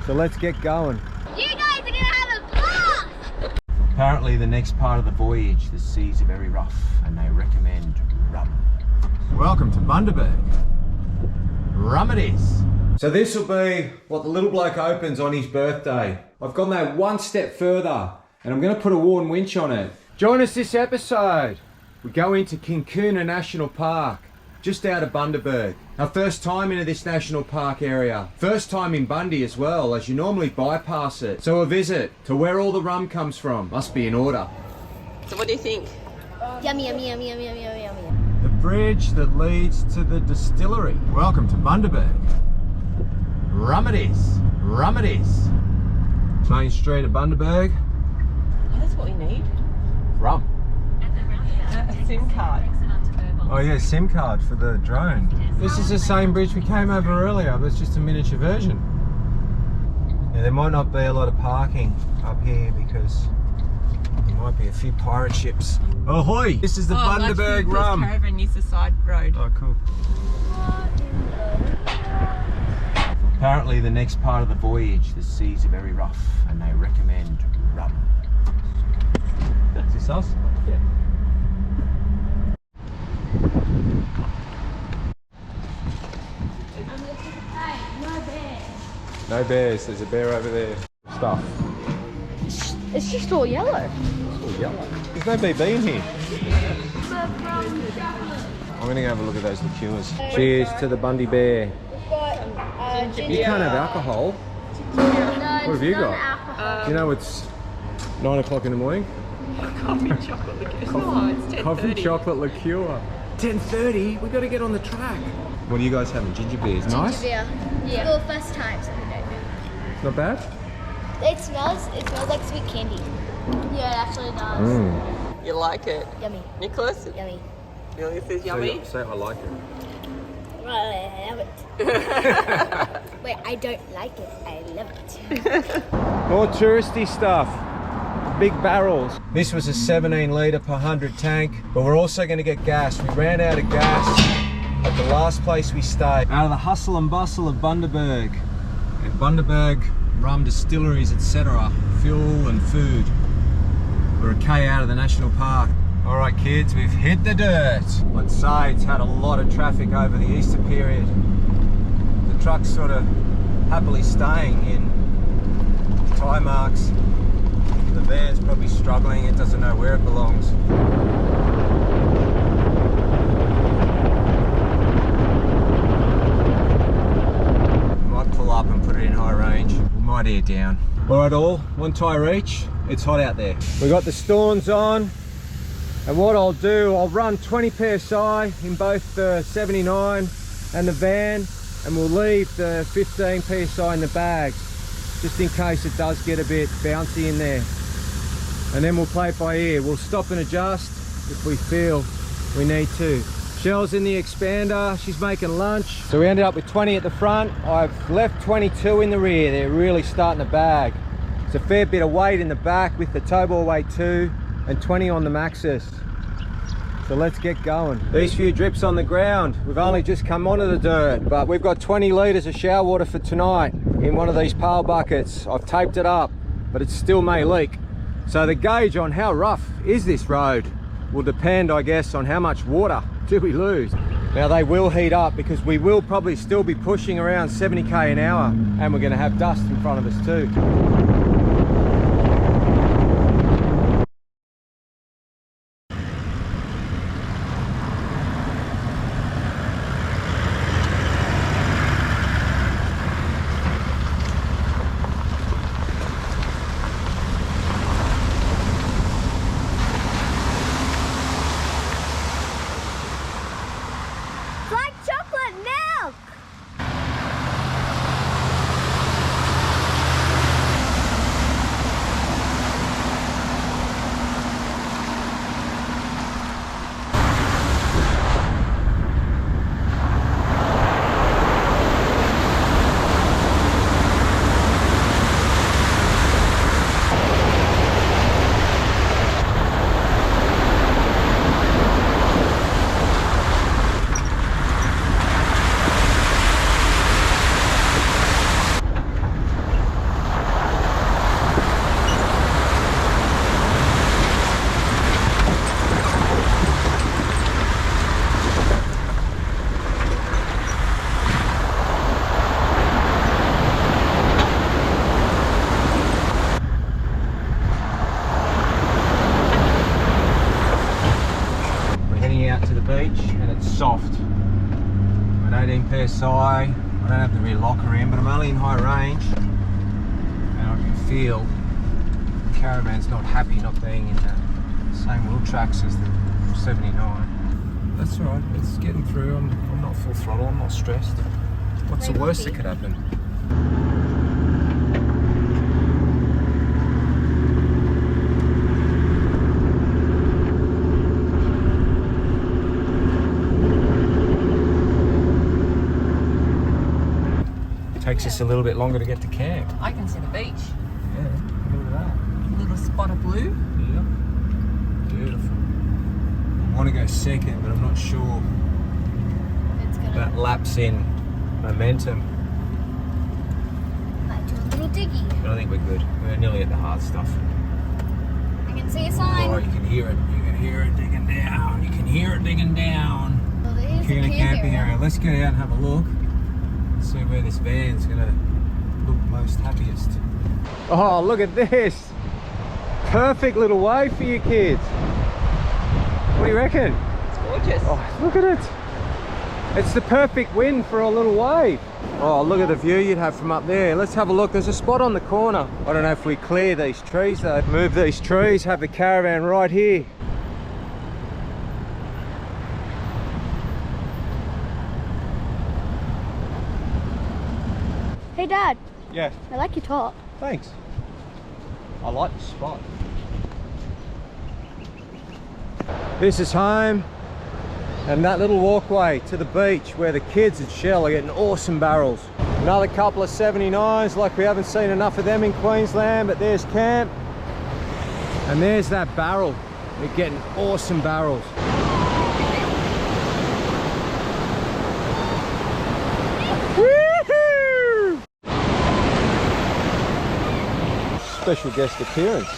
So let's get going. You guys are gonna have a blast! Apparently the next part of the voyage, the seas are very rough and they recommend rum. Welcome to Bundaberg. Rum it is. So this will be what the little bloke opens on his birthday. I've gone that one step further and I'm going to put a worn winch on it. Join us this episode. We go into Kinkuna National Park, just out of Bundaberg. Our first time into this national park area. First time in Bundy as well, as you normally bypass it. So a visit to where all the rum comes from. Must be in order. So what do you think? Yummy, yummy, yummy, yummy, yummy, yummy, yummy. The bridge that leads to the distillery. Welcome to Bundaberg. Rum it is. Rum it is. Main street of Bundaberg. Oh, that's what we need. Rum. A SIM card. Oh yeah, SIM card for the drone. This is the same bridge we came over earlier, but it's just a miniature version. Yeah, there might not be a lot of parking up here because there might be a few pirate ships. Ahoy! This is the Bundaberg rum. Caravan is the side road. Oh, cool. Apparently the next part of the voyage, the seas are very rough and they recommend rum. Is this us? Yeah. No bears, there's a bear over there. Stuff. It's just all yellow. It's all yellow. There's no BB in here. I'm going to go have a look at those liqueurs. Cheers to the Bundy Bear. You can't have alcohol. No, What have you got? You know it's 9 o'clock in the morning? Coffee chocolate liqueur. No, it's 10:30. Coffee chocolate liqueur. 10:30? We got to get on the track. What are you guys having? Ginger beers? Nice? Ginger beer. Yeah. Well, first time, so we don't know. Not bad? It smells like sweet candy. Yeah, it actually does. Mm. You like it? Yummy. Nicholas? Yummy. Nearly says yummy. Say I like it. I love it. Wait, I don't like it. I love it. More touristy stuff. Big barrels. This was a 17 litre per 100 tank, but we're also going to get gas. We ran out of gas at the last place we stayed. Out of the hustle and bustle of Bundaberg. And Bundaberg rum distilleries, etc. Fuel and food. We're a K out of the national park. All right kids, we've hit the dirt. Let's say it's had a lot of traffic over the Easter period. The truck's sort of happily staying in tyre marks. The van's probably struggling, it doesn't know where it belongs. Might pull up and put it in high range. We might air down. All right all, one tyre each. It's hot out there. We got the Storms on. And what I'll do, I'll run 20 PSI in both the 79 and the van, and we'll leave the 15 PSI in the bags, just in case it does get a bit bouncy in there. And then we'll play it by ear. We'll stop and adjust if we feel we need to. Shell's in the Expander, she's making lunch. So we ended up with 20 at the front. I've left 22 in the rear. They're really starting to bag. It's a fair bit of weight in the back with the tow ball weight too, and 20 on the Maxus. So let's get going. These few drips on the ground, we've only just come onto the dirt, but we've got 20 litres of shower water for tonight in one of these pail buckets. I've taped it up, but it still may leak. So the gauge on how rough is this road will depend, I guess, on how much water do we lose. Now they will heat up because we will probably still be pushing around 70k an hour, and we're going to have dust in front of us too. Like chocolate milk! PSI. I don't have the rear locker in, but I'm only in high range. And I can feel the caravan's not happy not being in the same wheel tracks as the 79. That's alright, it's getting through. I'm not full throttle, I'm not stressed. What's the worst that could happen? Takes us a little bit longer to get to camp. I can see the beach. Yeah, look at that. A little spot of blue. Yeah, beautiful. I want to go second, but I'm not sure It's gonna that lapse in momentum. might do a little diggy. But I think we're good. We're nearly at the hard stuff. I can see a sign. Oh, you can hear it. You can hear it digging down. You can hear it digging down. Well, there's a Kinkuna camping area. area. Let's go out and have a look. See where this van's gonna look most happiest. Oh, look at this! Perfect little wave for you kids. What do you reckon? It's gorgeous. Oh, look at it! It's the perfect wind for a little wave. Oh, look at the view you'd have from up there. Let's have a look. There's a spot on the corner. I don't know if we clear these trees though. Move these trees, have the caravan right here. Hey, Dad. Yeah. I like your top. Thanks. I like the spot. This is home, and that little walkway to the beach where the kids at Shell are getting awesome barrels. Another couple of 79s, like we haven't seen enough of them in Queensland, but there's camp. And there's that barrel. We're getting awesome barrels. Special guest appearance.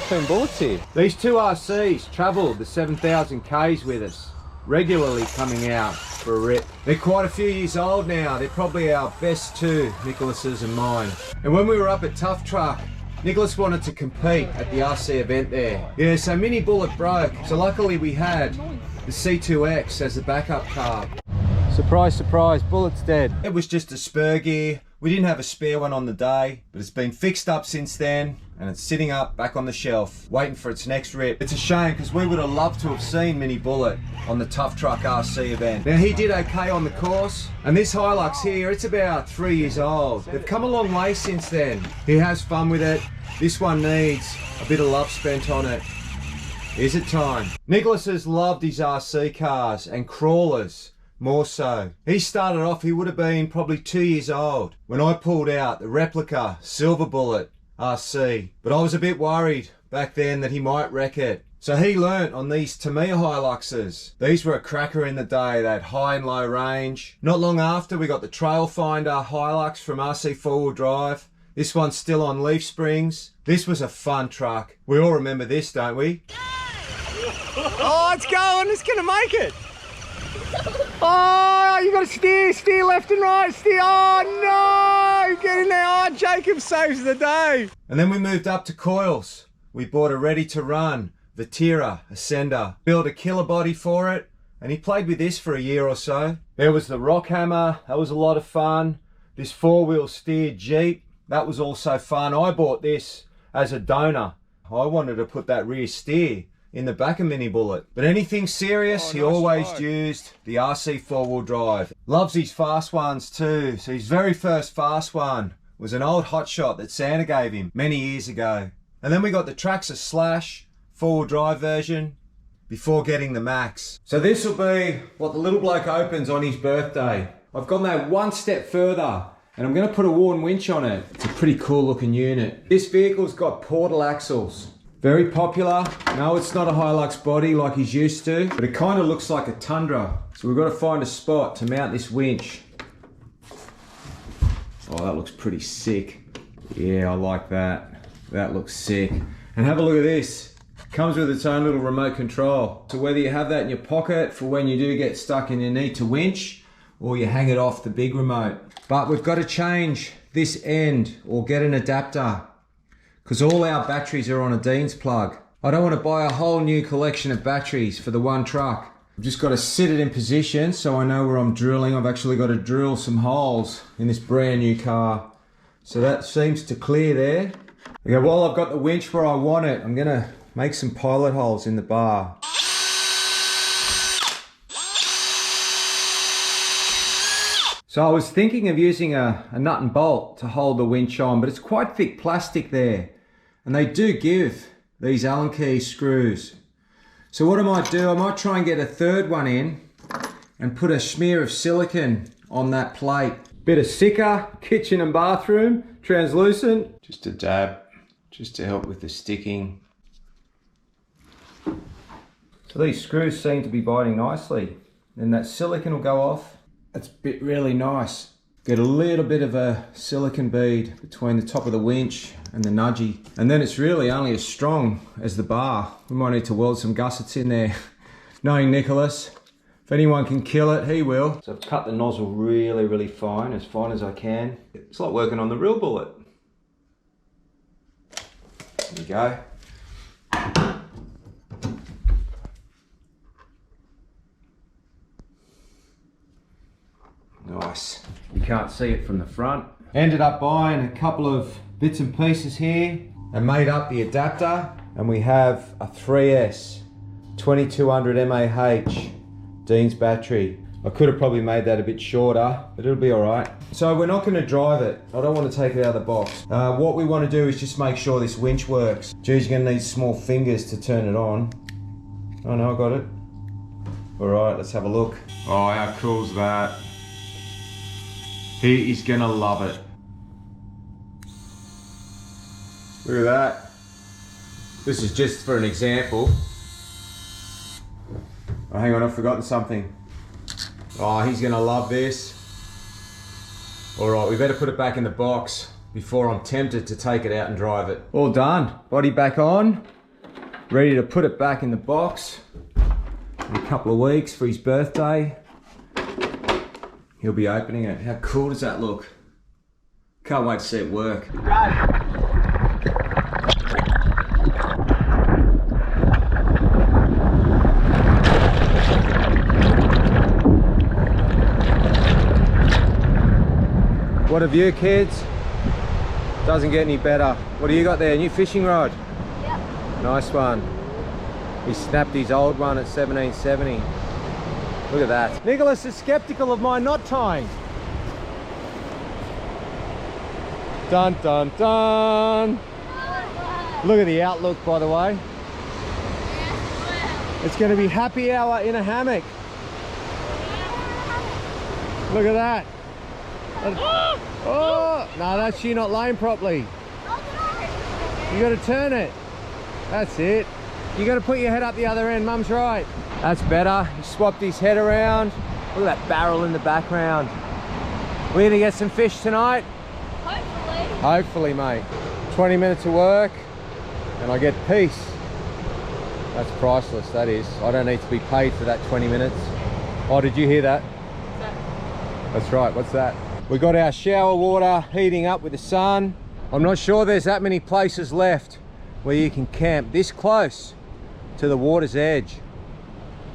Team Bullets here. These two RCs travelled the 7,000 Ks with us, regularly coming out for a rip. They're quite a few years old now. They're probably our best two, Nicholas's and mine. And when we were up at Tough Truck, Nicholas wanted to compete at the RC event there. Yeah, so Mini Bullet broke. So luckily we had the C2X as a backup car. Surprise, surprise, Bullet's dead. It was just a spur gear. We didn't have a spare one on the day, but it's been fixed up since then, and it's sitting up back on the shelf, waiting for its next rip. It's a shame, because we would have loved to have seen Mini Bullet on the Tough Truck RC event. Now, he did okay on the course, and this Hilux here, it's about 3 years old. They've come a long way since then. He has fun with it. This one needs a bit of love spent on it. Is it time? Nicholas has loved his RC cars and crawlers. More so. He started off, he would have been probably 2 years old when I pulled out the replica Silver Bullet RC. But I was a bit worried back then that he might wreck it. So he learnt on these Tamiya Hiluxes. These were a cracker in the day, they had high and low range. Not long after we got the Trailfinder Hilux from RC 4-wheel drive. This one's still on leaf springs. This was a fun truck. We all remember this, don't we? Oh, it's going, it's gonna make it. Oh, you got to steer left and right, steer. Oh no, get in there. Oh, Jacob saves the day. And then we moved up to coils. We bought a ready to run Vetera Ascender, built a killer body for it, and he played with this for a year or so. There was the Rock Hammer, that was a lot of fun. This 4-wheel steer Jeep, that was also fun. I bought this as a donor. I wanted to put that rear steer in the back of Mini Bullet. But anything serious, he always used the RC 4-wheel drive. Loves his fast ones too. So his very first fast one was an old hotshot that Santa gave him many years ago. And then we got the Traxxas Slash 4-wheel drive version before getting the Max. So this will be what the little bloke opens on his birthday. I've gone that one step further and I'm going to put a Warn winch on it. It's a pretty cool looking unit. This vehicle's got portal axles. Very popular. No, it's not a Hilux body like he's used to, but it kind of looks like a Tundra. So we've got to find a spot to mount this winch. Oh, that looks pretty sick. Yeah, I like that. That looks sick. And have a look at this. It comes with its own little remote control. So whether you have that in your pocket for when you do get stuck and you need to winch, or you hang it off the big remote. But we've got to change this end or get an adapter, because all our batteries are on a Dean's plug. I don't want to buy a whole new collection of batteries for the one truck I've just got to sit it in position so I know where I'm drilling. I've actually got to drill some holes in this brand new car. So that seems to clear there. Okay, while I've got the winch where I want it, I'm gonna make some pilot holes in the bar. So I was thinking of using a nut and bolt to hold the winch on, but it's quite thick plastic there. And they do give these Allen key screws. So what I might do, I might try and get a third one in and put a smear of silicone on that plate. Bit of Sika, kitchen and bathroom, translucent. Just a dab, just to help with the sticking. So these screws seem to be biting nicely. Then that silicone will go off. That's really nice. Get a little bit of a silicone bead between the top of the winch and the nudgy. And then it's really only as strong as the bar. We might need to weld some gussets in there. Knowing Nicholas, if anyone can kill it, he will. So I've cut the nozzle really fine as I can. It's like working on the real bullet. There you go. Nice. You can't see it from the front. Ended up buying a couple of bits and pieces here and made up the adapter. And we have a 3S 2200 mAh Dean's battery. I could have probably made that a bit shorter, but it'll be all right. So we're not going to drive it. I don't want to take it out of the box. What we want to do is just make sure this winch works. Geez, you're going to need small fingers to turn it on. Oh no, I got it. All right, let's have a look. Oh, how cool's that? He is going to love it. Look at that. This is just for an example. Oh, hang on, I've forgotten something. Oh, he's gonna love this. All right, we better put it back in the box before I'm tempted to take it out and drive it. All done, body back on. Ready to put it back in the box. In a couple of weeks for his birthday. He'll be opening it. How cool does that look? Can't wait to see it work. What a view, kids. Doesn't get any better. What do you got there? New fishing rod? Yep. Nice one. He snapped his old one at 1770. Look at that. Nicholas is skeptical of my knot tying. Dun dun dun. Look at the outlook, by the way. It's going to be happy hour in a hammock. Look at that. Oh, no, that's you not laying properly. You got to turn it. That's it. You got to put your head up the other end. Mum's right. That's better. He swapped his head around. Look at that barrel in the background. We're going to get some fish tonight. Hopefully. Hopefully, mate. 20 minutes of work and I get peace. That's priceless, that is. I don't need to be paid for that 20 minutes. Oh, did you hear that? What's that? That's right, what's that? We got our shower water heating up with the sun. I'm not sure there's that many places left where you can camp this close to the water's edge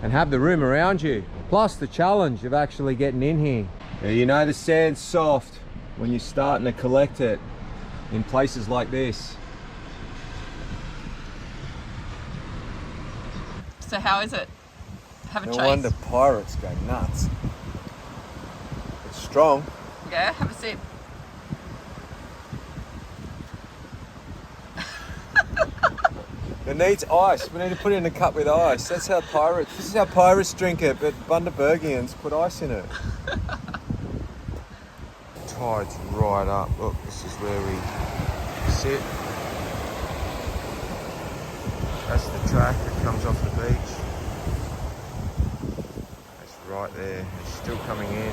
and have the room around you. Plus the challenge of actually getting in here. Yeah, you know the sand's soft when you're starting to collect it in places like this. So how is it? Have a No chase. wonder pirates go nuts. It's strong. Yeah, have a sip. It needs ice. We need to put it in a cup with ice. That's how pirates. This is how pirates drink it, but Bundabergians put ice in it. Tide's right up. Look, this is where we sit. That's the track that comes off the beach. That's right there. It's still coming in.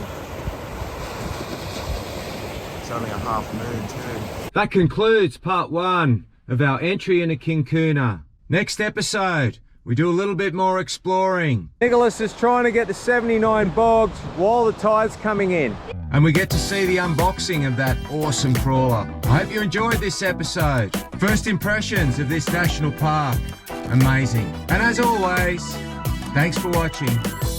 It's only a half moon too. That concludes part 1 of our entry into Kinkuna. Next episode, we do a little bit more exploring. Nicholas is trying to get the 79 bogs while the tide's coming in. And we get to see the unboxing of that awesome crawler. I hope you enjoyed this episode. First impressions of this national park. Amazing. And as always, Thanks for watching.